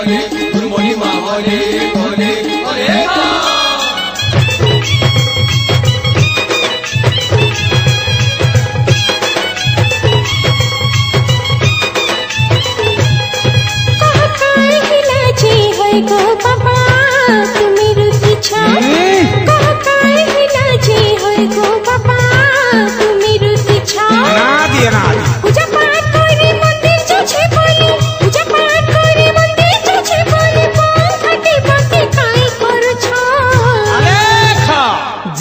হরে গুরু মহিমা হরে হরে হরে गो बाबा तुम्हें रुचि छा गो बाबा तुम्हें रुचि छा पूजा पाठ करे मंदिर जाछे बोली पूजा पाठ करे मंदिर जाछे बोली घाटे बाटे काई कर छा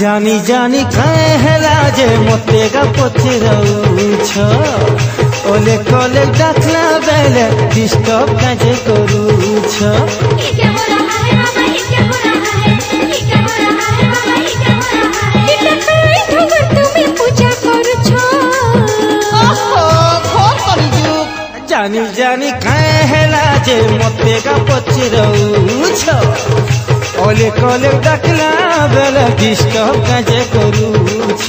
जानी जानी काहे हेला जे मते गा पछे रहउछ ओले कोले डाकला बेले डिस्टर्ब काजे करूछ ये क्या हो रहा है बाबा ये क्या हो रहा है ये क्या हो रहा है बाबा ये क्या हो रहा है ये काई ठगर तुम्हें पूजा कर छो ओहो खोल करी जुक जानी जानी काहे हेला जे मते गा पछे रहउछ ओले कोले डाकला बेले डिस्टर्ब काजे करूछ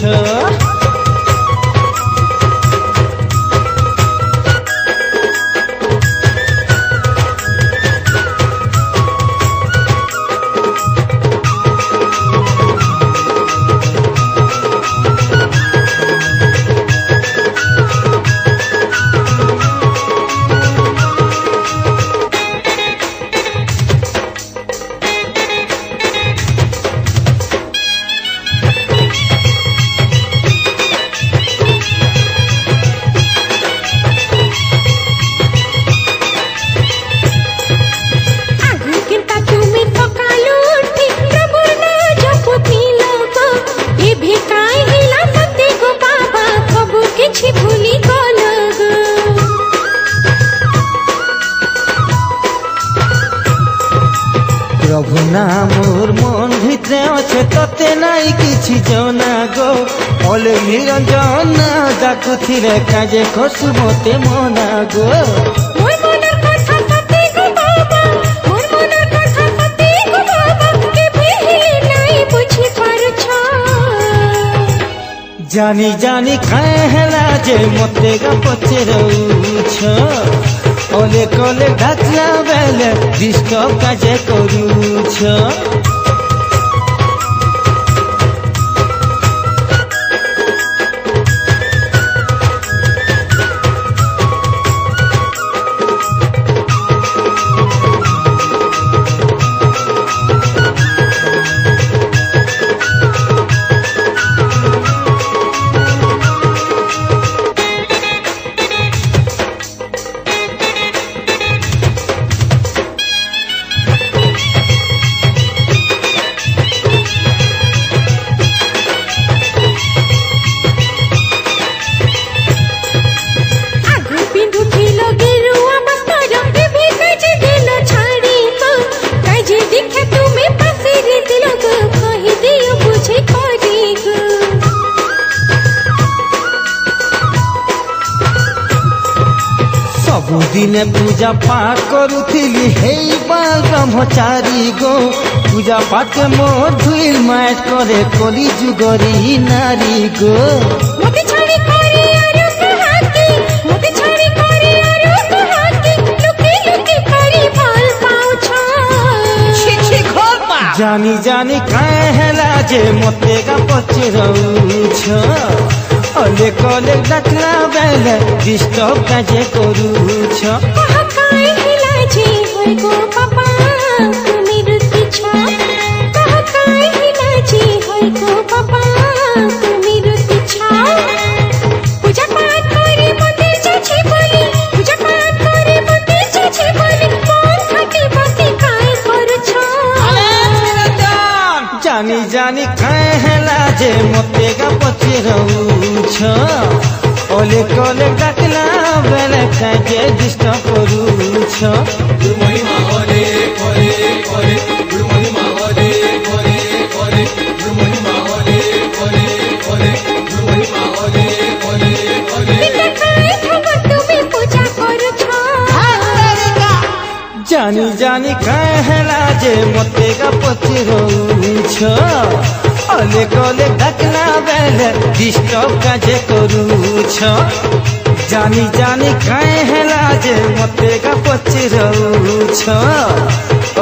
प्रभु नामोर मन भितरे अच्छे तते नाई किछि जना गो ओले निरंजन डाकुथिले काजे खसु मते मना गो मोर मনৰ কথা পাতে গো বাবা मोर मনৰ কথা পাতে গো बाबा के भी নাই বুঝি পারছ जानी जानी खाए हेला जे मते गा पछे रहउछ ओले कोले डाकला बेले डिस्टर्ब काजे करूछ सबुदिने पूजा पाठ करुथिली हेई बाल ब्रह्मचारी गो पूजा पाठ के मोर धुइल माट करे कली जुगरी नारी गो मते छाड़ी करे आरो कहाती मते छाड़ी करे आरो कहाती लुकी लुकी करी फल पाउ छ छी छी खोल पा जानी जानी काहे हेला जे मते गा पछे रहउछ ओले कोले डाकला बेले डिस्टर्ब काजे करूछ कहा काई हिला जे होय गो बाबा तुम्हें रुचि छा कहा काई हिला जे होय गो बाबा तुम्हें रुचि छा पूजा पाठ करे मंदिर जाछे बोली पूजा पाठ करे मंदिर जाछे बोली घाटे बाटे काई कर छ जानी जानी काहे हेला जे मते गा पछे रहउछ ओले कोले डाकला बेले काजे डिस्टर्ब करूछ गुरु महिमा हरे हरे हरे गुरु महिमा हरे हरे हरे गुरु महिमा हरे हरे हरे गुरु महिमा हरे हरे हरे बिना काई ठगर तुम्हें पूजा कर छ जानी जानी काहे हेला जे मते गा पछे रहउछ ओले कोले डाकला बेले डिस्टर्ब काजे करूछ জানি জানি কায়ে হেলা যে মতে গা পচিরৌছ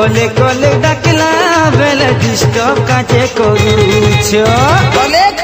ওলে কলে ডাকলা বেলে ডিস্টার্ব কাজে করুছ অলেখ